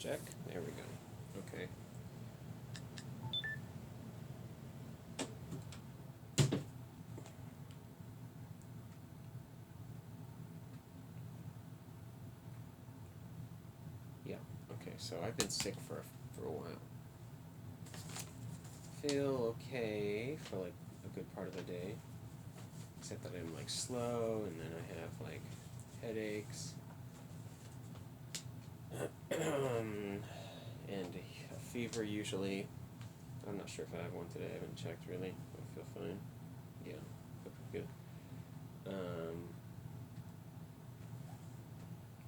check. There we go. Okay. Yeah. Okay. So I've been sick for a while. Feel okay for like a good part of the day, except that I'm like slow, and then I have like headaches, and a fever usually. I'm not sure if I have one today. I haven't checked really. I feel fine. Yeah, feel pretty good.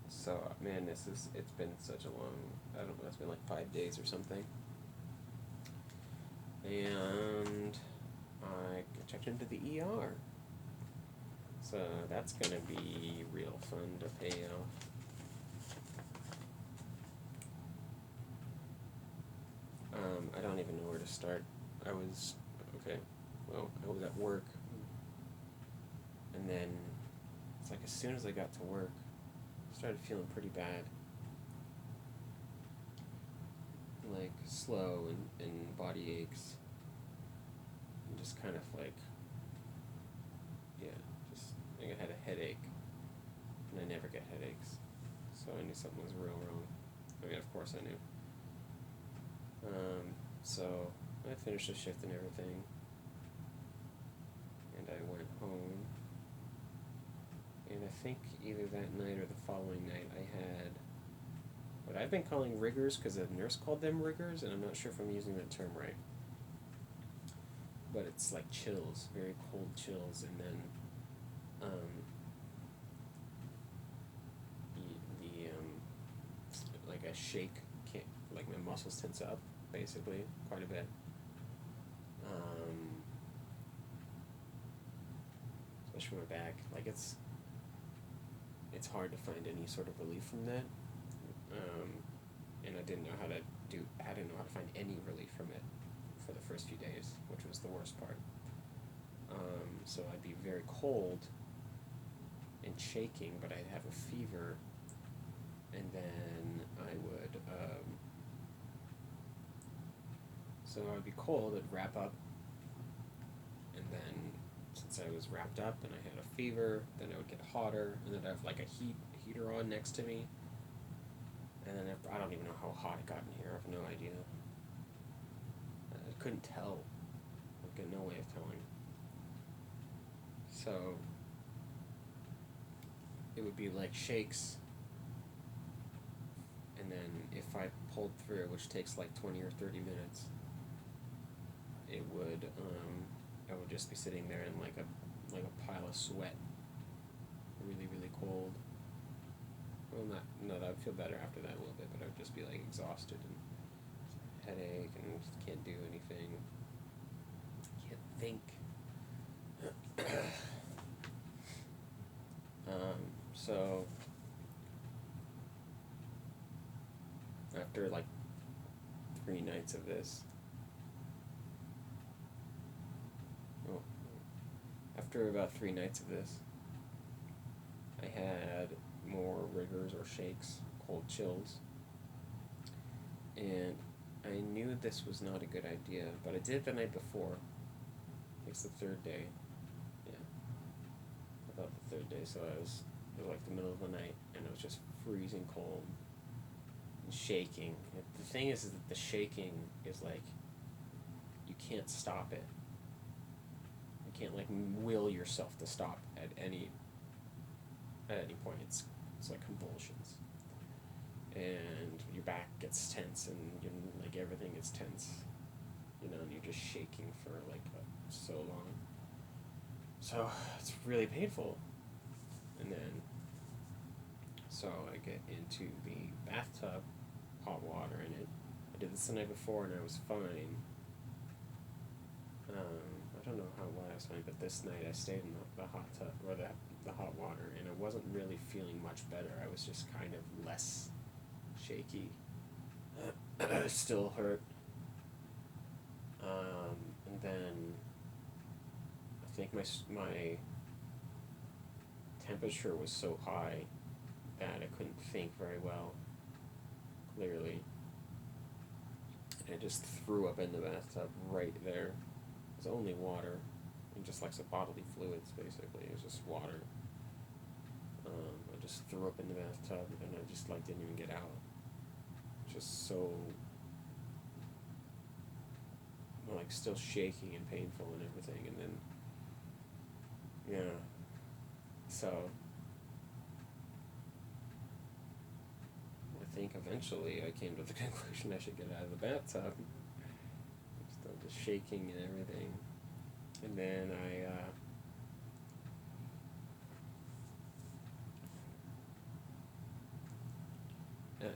So man, it's been such a long. I don't know. It's been like 5 days or something. And I checked into the ER. So that's gonna be real fun to pay off. I don't even know where to start. I was okay. Well, I was at work, and then it's like as soon as I got to work, I started feeling pretty bad, like slow and body aches, and just kind of like yeah, just like I had a headache, and I never get headaches, so I knew something was real wrong. I mean, of course I knew. So I finished the shift and everything, and I went home. And I think either that night or the following night, I had what I've been calling riggers because a nurse called them riggers, and I'm not sure if I'm using that term right. But it's like chills, very cold chills, and then um, like a shake, can't like my muscles tense up basically quite a bit. Um, Especially my back, like it's hard to find any sort of relief from that. Um, and I didn't know how to I didn't know how to find any relief from it for the first few days, which was the worst part. So I'd be very cold and shaking, but I'd have a fever, and then I would, so I'd be cold, I'd wrap up, and then since I was wrapped up and I had a fever, then it would get hotter, and then I'd have like a heater on next to me, and then I don't even know how hot it got in here. I have no idea. I couldn't tell. I got no way of telling. So it would be like shakes, and then if I pulled through, which takes like 20 or 30 minutes, it would I would just be sitting there in like a pile of sweat, really really cold. Well, not no, that would feel better after that a little bit, but I would just be like exhausted and headache and just can't do anything, can't think. So after like 3 nights of this, oh, after about 3 nights of this, I had more rigors or shakes, cold chills, and I knew this was not a good idea, but I did it the night before. It's the third day. Yeah, about the third day. So it was like the middle of the night, and it was just freezing cold and shaking. The thing is that the shaking is like you can't stop it. You can't like will yourself to stop at any point. It's like convulsions, and your back gets tense, and like everything is tense, and you're just shaking for like so long. So it's really painful, and then so I get into the bathtub, hot water in it. I did this the night before, and I was fine. I don't know why I was fine, but this night I stayed in the hot tub or the hot water, and I wasn't really feeling much better. I was just kind of less shaky. Still hurt. And then I think my temperature was so high that I couldn't think very well, clearly. I just threw up in the bathtub right there. It was only water, and just like some bodily fluids, basically. It was just water. I just threw up in the bathtub, and I just like didn't even get out. Just so like still shaking and painful and everything, and then yeah, so I think eventually I came to the conclusion I should get out of the bathtub. Still just shaking and everything, and then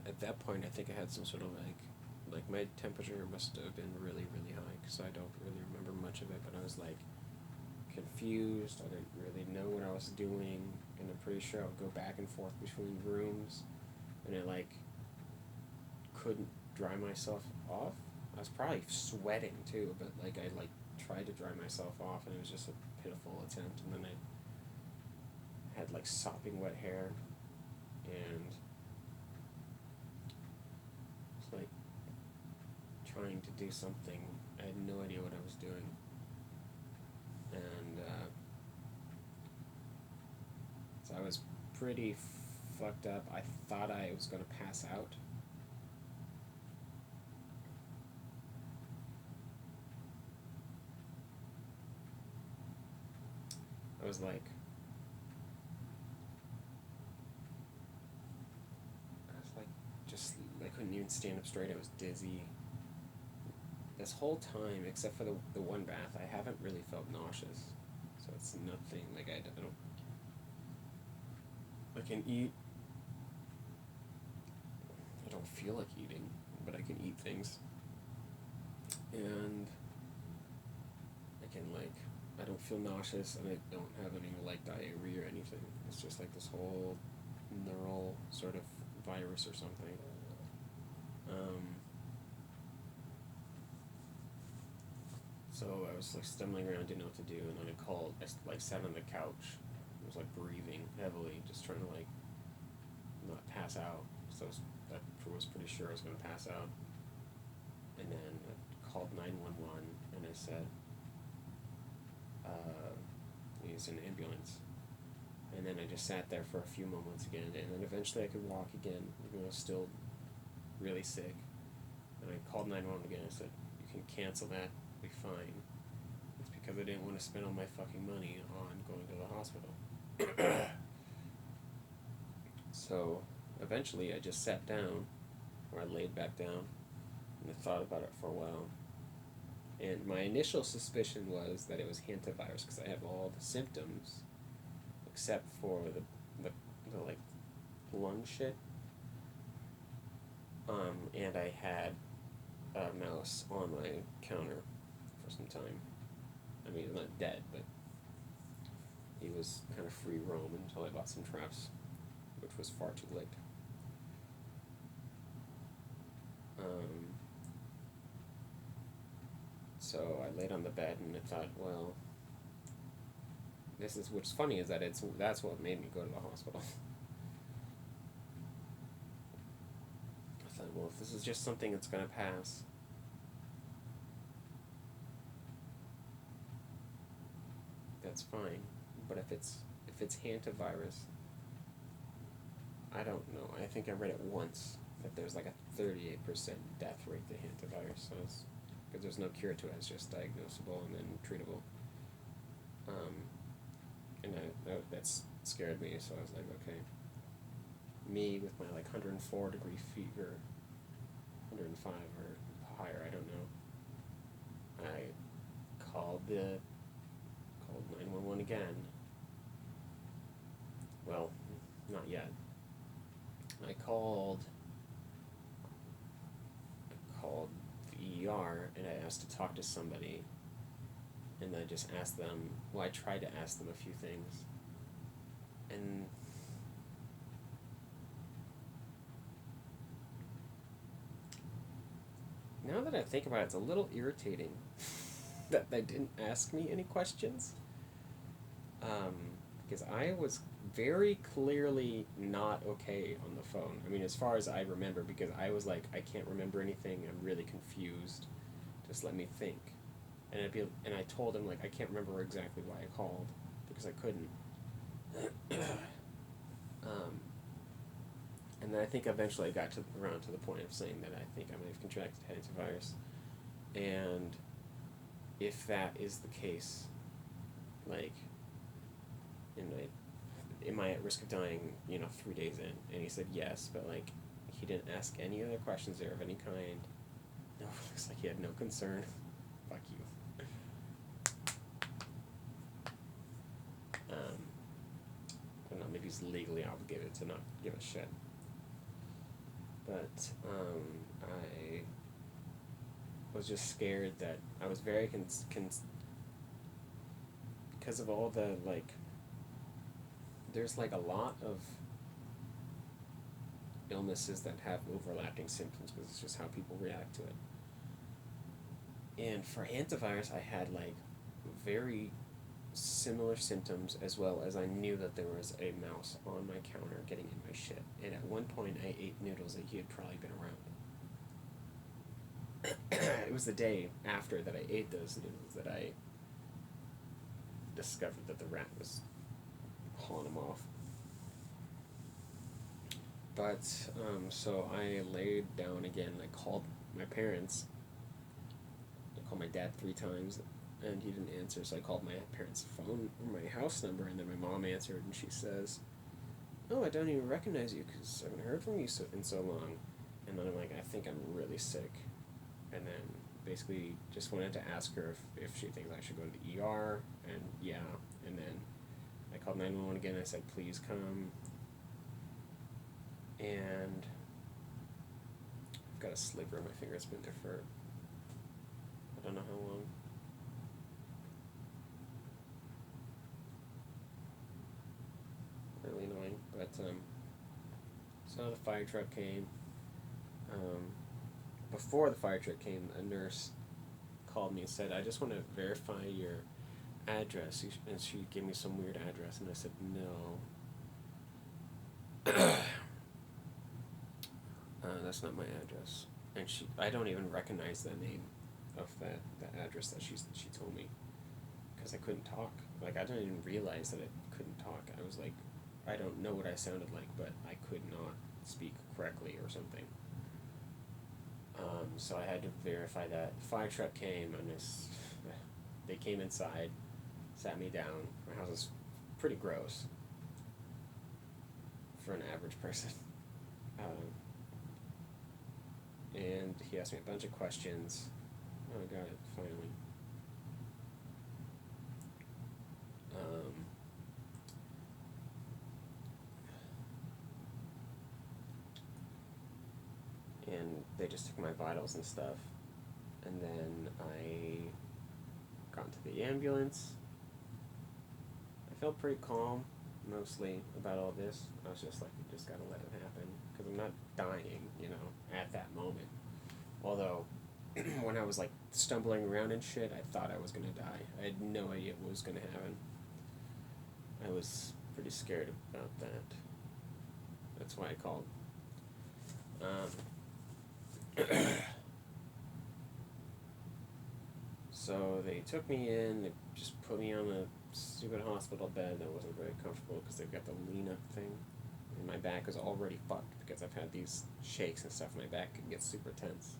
at that point I think I had some sort of like my temperature must have been really really high because I don't really remember much of it, but I was like confused. I didn't really know what I was doing, and I'm pretty sure I would go back and forth between rooms, and I like couldn't dry myself off. I was probably sweating too, but like I like tried to dry myself off, and it was just a pitiful attempt. And then I had like sopping wet hair, and was like trying to do something. I had no idea what I was doing, and so I was pretty fucked up. I thought I was gonna pass out. I was like, just, I couldn't even stand up straight. I was dizzy. This whole time, except for the one bath, I haven't really felt nauseous. So it's nothing, like, I don't, I can eat. I don't feel like eating, but I can eat things. And I can, like, I don't feel nauseous, and I don't have any, like, diarrhea or anything. It's just, like, this whole neural sort of virus or something. So I was like stumbling around, didn't know what to do, and then I like sat on the couch. I was like breathing heavily, just trying to like not pass out. So I was pretty sure I was going to pass out. And then I called 911, and I said, "Needs an ambulance." And then I just sat there for a few moments again, and then eventually I could walk again, even though I was still really sick. And I called 911 again. I said, "You can cancel that. It'll be fine." It's because I didn't want to spend all my fucking money on going to the hospital. So eventually I just sat down, or I laid back down, and I thought about it for a while. And my initial suspicion was that it was hantavirus because I have all the symptoms except for the like lung shit. And I had a mouse on my counter for some time. I mean, he's not dead, but he was kind of free roam until I bought some traps, which was far too late. So I laid on the bed and I thought, well, this is what's funny is that that's what made me go to the hospital. I thought, well, if this is just something that's gonna pass, that's fine. But if it's hantavirus, I don't know. I think I read it once that there's like a 38% death rate to hantavirus, so because there's no cure to it, it's just diagnosable and then treatable. And that's scared me, so I was like, okay. Me with my like 104-degree fever, 105 or higher, I don't know. I called 911 again. Well, not yet. I called the ER and I asked to talk to somebody, and I just asked them. Well, I tried to ask them a few things, and now that I think about it, it's a little irritating that they didn't ask me any questions. because I was very clearly not okay on the phone. I mean, as far as I remember, because I was like, I can't remember anything. I'm really confused. Just let me think. And I told him like I can't remember exactly why I called because I couldn't. um, and then I think eventually I got around to the point of saying that I think I might have contracted hantavirus, and if that is the case, like, am I at risk of dying, 3 days in? And he said yes, but, like, he didn't ask any other questions there of any kind. No, looks like he had no concern. Fuck you. I don't know, maybe he's legally obligated to not give a shit. But, I was just scared that I was very because of all the, like, there's, like, a lot of illnesses that have overlapping symptoms because it's just how people react to it. And for hantavirus, I had, like, very similar symptoms, as well as I knew that there was a mouse on my counter getting in my shit. And at one point, I ate noodles that he had probably been around. It was the day after that I ate those noodles that I discovered that the rat was hauling them off. But, so I laid down again, I called my parents. I called my dad 3 times, and he didn't answer, so I called my parents' phone, or my house number, and then my mom answered, and she says, "Oh, I don't even recognize you, because I haven't heard from you in so long." And then I'm like, I think I'm really sick. And then basically just wanted to ask her if she thinks I should go to the ER, and yeah. And then I called 911 again, I said, "Please come." And I've got a sliver in my finger. It's been there for I don't know how long. Really annoying. But so the fire truck came. Before the fire truck came, a nurse called me and said, "I just want to verify your address." And she gave me some weird address, and I said, "No." That's not my address. And I don't even recognize the name of that address that she told me, because I couldn't talk. Like, I didn't even realize that I couldn't talk. I was like, I don't know what I sounded like, but I could not speak correctly or something. So I had to verify that. The fire truck came, and they came inside, sat me down. My house is pretty gross for an average person. And he asked me a bunch of questions. Oh, I got it, finally. And they just took my vitals and stuff. And then I got into the ambulance. I felt pretty calm, mostly, about all this. I was just like, you just gotta let it happen. Because I'm not dying, at that moment. Although, when I was, like, stumbling around and shit, I thought I was gonna die. I had no idea what was gonna happen. I was pretty scared about that. That's why I called. So they took me in, they just put me on a stupid hospital bed that wasn't very comfortable because they've got the lean up thing. And my back is already fucked because I've had these shakes and stuff. My back gets super tense.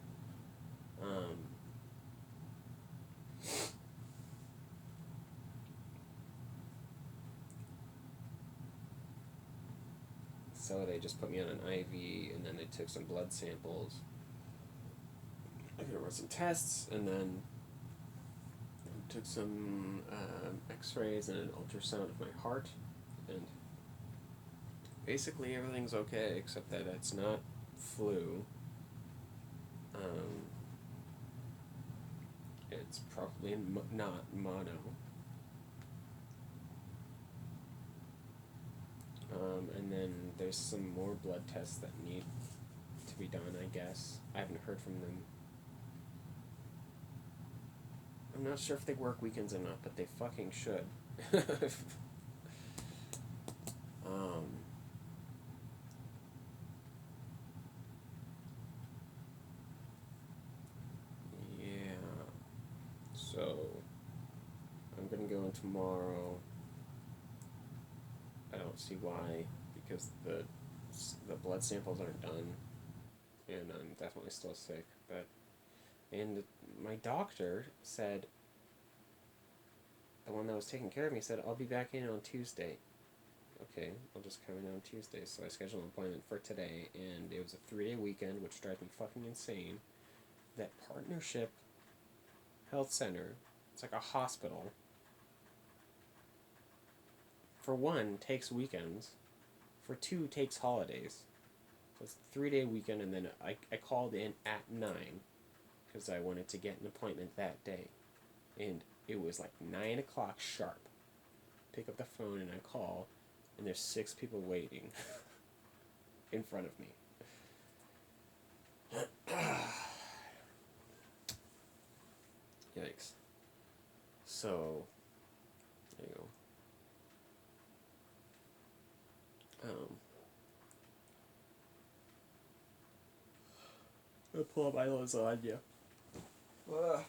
So they just put me on an IV, and then they took some blood samples. I could run some tests, and then took some x-rays and an ultrasound of my heart, and basically everything's okay except that it's not flu. It's probably not mono. And then there's some more blood tests that need to be done, I guess. I haven't heard from them. I'm not sure if they work weekends or not, but they fucking should. Um, yeah. So I'm gonna go in tomorrow. I don't see why, because the blood samples aren't done, and I'm definitely still sick. But and my doctor said, the one that was taking care of me said, I'll be back in on Tuesday. Okay, I'll just come in on Tuesday. So I scheduled an appointment for today, and it was a 3-day weekend, which drives me fucking insane. That Partnership Health Center, it's like a hospital. For one, takes weekends. For two, takes holidays. So it's a 3-day weekend, and then I called in at 9 because I wanted to get an appointment that day. And it was like 9 o'clock sharp. Pick up the phone and I call, and there's 6 people waiting in front of me. Yikes. So, there you go. I'll pull up my lasagna. Uh,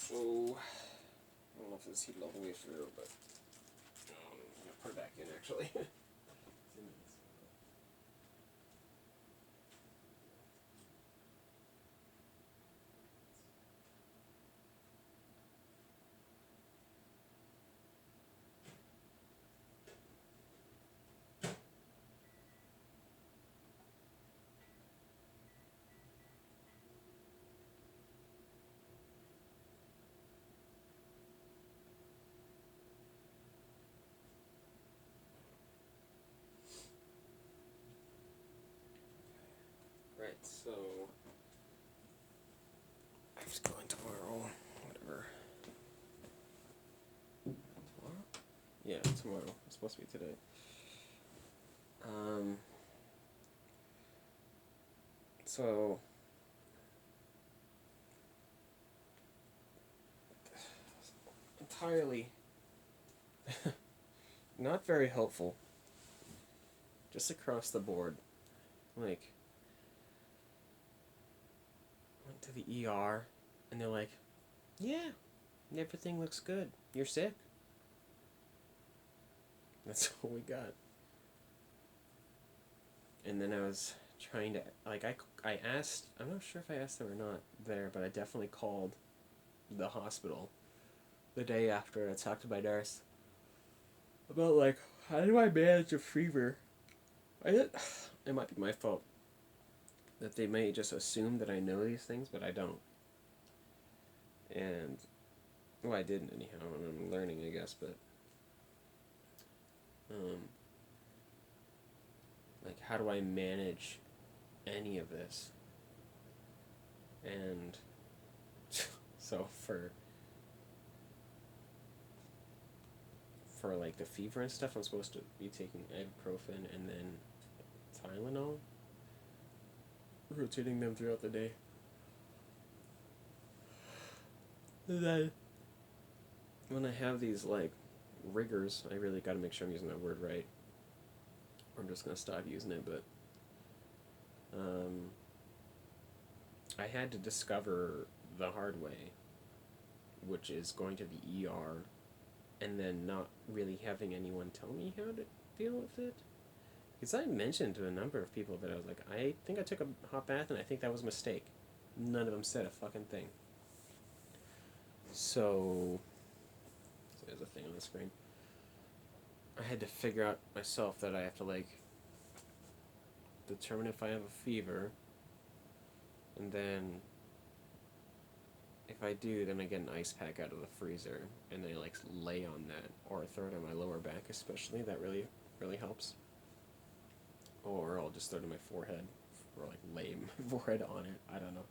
so, I don't know if this heated all the way through, but I'm gonna put it back in actually. Right, so I'm just going tomorrow. Whatever. Tomorrow? Yeah, tomorrow. It's supposed to be today. So entirely not very helpful. Just across the board. Like, went to the ER, and they're like, yeah, everything looks good. You're sick. That's all we got. And then I was trying to, like, I asked, I'm not sure if I asked them or not there, but I definitely called the hospital the day after. I talked to my nurse about, like, how do I manage a fever? It might be my fault that they may just assume that I know these things, but I don't. And Well, I didn't anyhow. I'm learning, I guess, but um, like, how do I manage any of this? And so for like the fever and stuff, I'm supposed to be taking ibuprofen and then Tylenol, rotating them throughout the day. And then when I have these like rigors, I really got to make sure I'm using that word right, or I'm just gonna stop using it. But um, I had to discover the hard way, which is going to the ER and then not really having anyone tell me how to deal with it. Because I mentioned to a number of people that I was like, I think I took a hot bath and I think that was a mistake. None of them said a fucking thing. So there's a thing on the screen. I had to figure out myself that I have to like determine if I have a fever, and then if I do, then I get an ice pack out of the freezer, and then I like lay on that, or I throw it on my lower back, especially. That really helps. Or I'll just throw it on my forehead, or like lay my forehead on it. I don't know,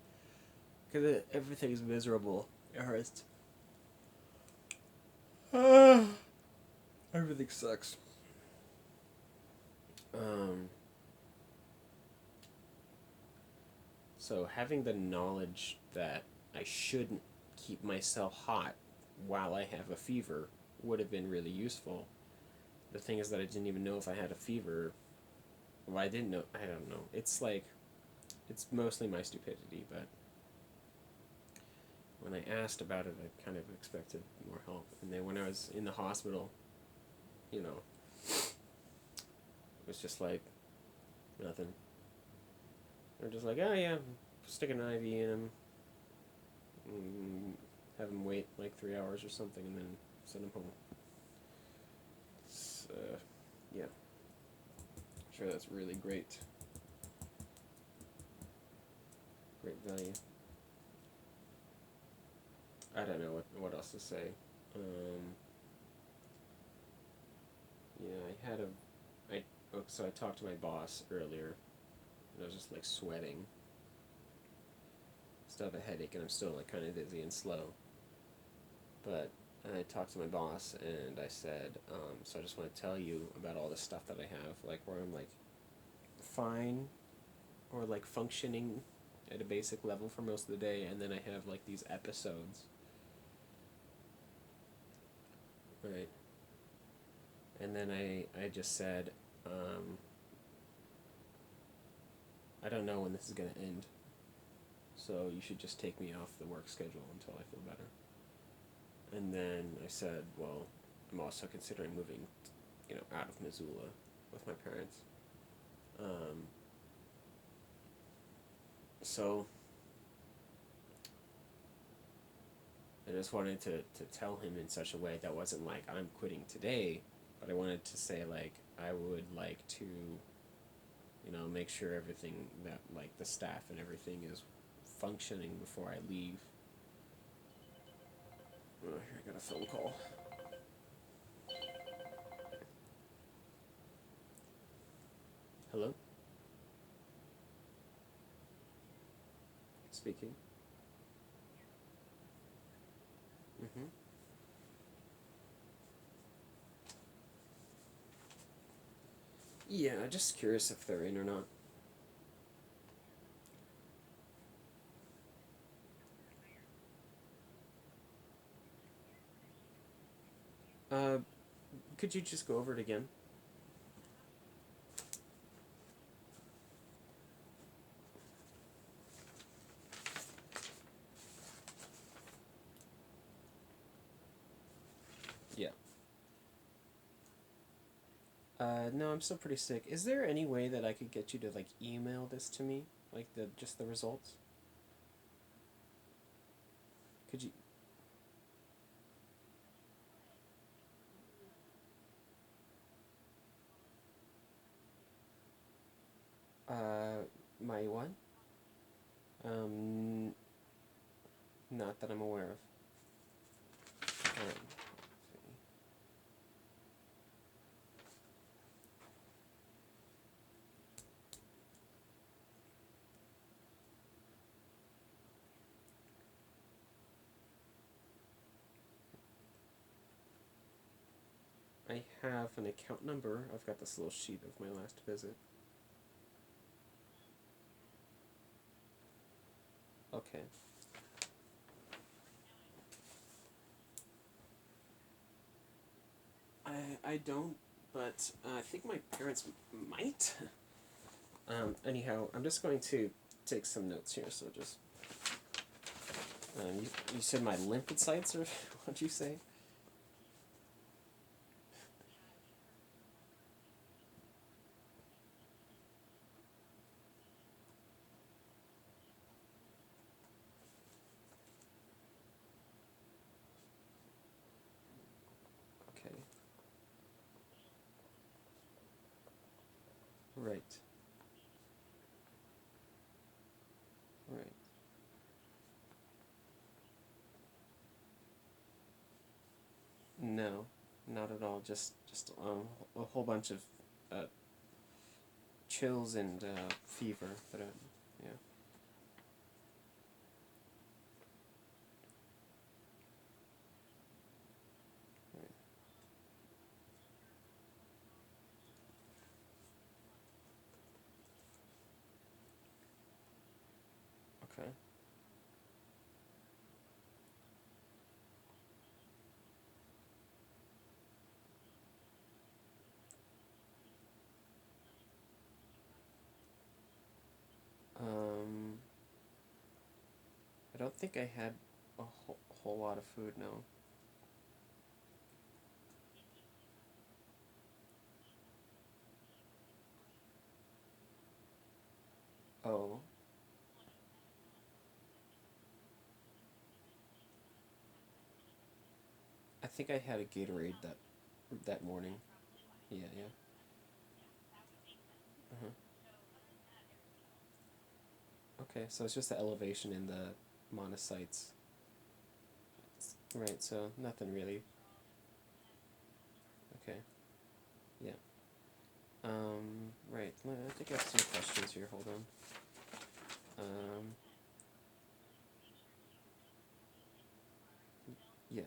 because everything's miserable. It hurts. Everything sucks. Um. So having the knowledge that I shouldn't keep myself hot while I have a fever would have been really useful. The thing is that I didn't even know if I had a fever. Well, I didn't know. I don't know. It's like, it's mostly my stupidity, but when I asked about it, I kind of expected more help. And then when I was in the hospital, you know, it was just like nothing. They're just like, oh yeah, stick an IV in him, have him wait like 3 hours or something, and then send him home. It's, yeah, I'm sure that's really great value. I don't know what else to say. Yeah, I had a, I so I talked to my boss earlier, and I was just like sweating. Still have a headache, and I'm still like kind of dizzy and slow. But I talked to my boss, and I said, so I just want to tell you about all the stuff that I have, like where I'm like fine, or like functioning at a basic level for most of the day, and then I have like these episodes. Right. And then I just said, I don't know when this is going to end, so you should just take me off the work schedule until I feel better. And then I said, well, I'm also considering moving, out of Missoula with my parents. So I just wanted to tell him in such a way that wasn't like, I'm quitting today, but I wanted to say, like, I would like to, make sure everything that, like, the staff and everything is functioning before I leave. Oh, here I got a phone call. Hello? Speaking. Mm-hmm. Yeah, just curious if they're in or not. Uh, could you just go over it again? Yeah. No, I'm still pretty sick. Is there any way that I could get you to like email this to me, like the results? Could you? My what? Um, not that I'm aware of. Let's see. I have an account number. I've got this little sheet of my last visit. Okay. I don't, but I think my parents might. Anyhow, I'm just going to take some notes here, so just. You said my lymphocytes, or what'd you say? Okay. Right. Right. No, not at all. Just a whole bunch of uh, chills and fever. But yeah. Right. Okay. Um, I don't think I had a whole lot of food. No. Oh, I think I had a Gatorade that morning. Yeah. Yeah. Uh-huh. Okay, so it's just the elevation in the monocytes. Right. So nothing really. Okay. Yeah. Right. I think I have some questions here. Hold on. Um, yes.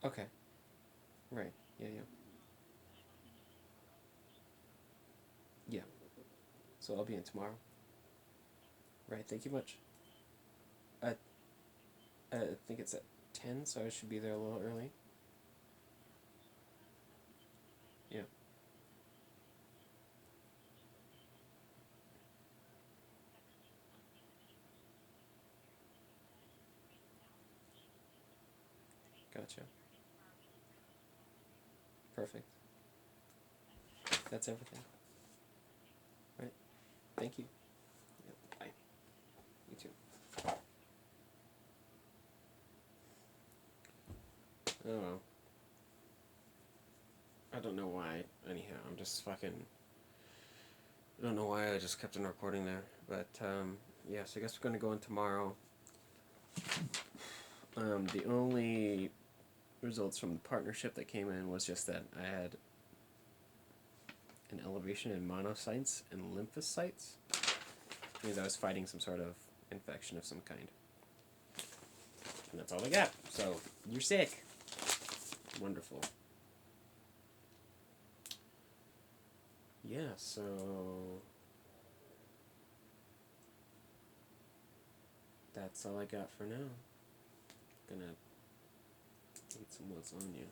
Okay. Right. Yeah. Yeah. Yeah. So I'll be in tomorrow. Right. Thank you much. I I think it's at 10, so I should be there a little early. Yeah. Gotcha. Perfect. That's everything. Right. Thank you. Yeah. Bye. You too. Oh well. I don't know why. Anyhow, I'm just fucking. I don't know why I just kept on recording there, but yeah. So I guess we're gonna go in tomorrow. The only results from the partnership that came in was just that I had an elevation in monocytes and lymphocytes. It means I was fighting some sort of infection of some kind. And that's all I got. So, you're sick. Wonderful. Yeah, so that's all I got for now. Gonna eat some lasagna.